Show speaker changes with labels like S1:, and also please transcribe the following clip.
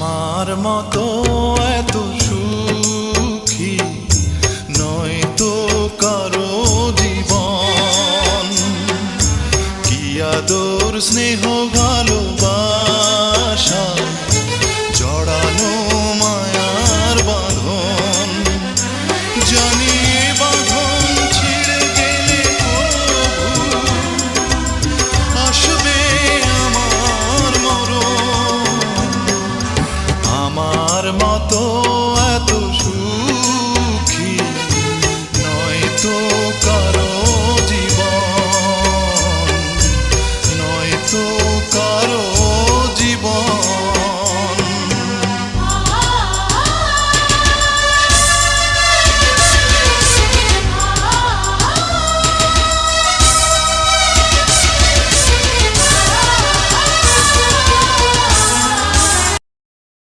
S1: আমার মতো এত সুখী নয় তো কারো জীবন। কি আদর স্নেহ ভালোবাসা জড়ানো মায়ার বাঁধন। জানি এ বাঁধন ছিঁড়ে গেলে প্রভু আসবে আমার মরণ। আমার মতো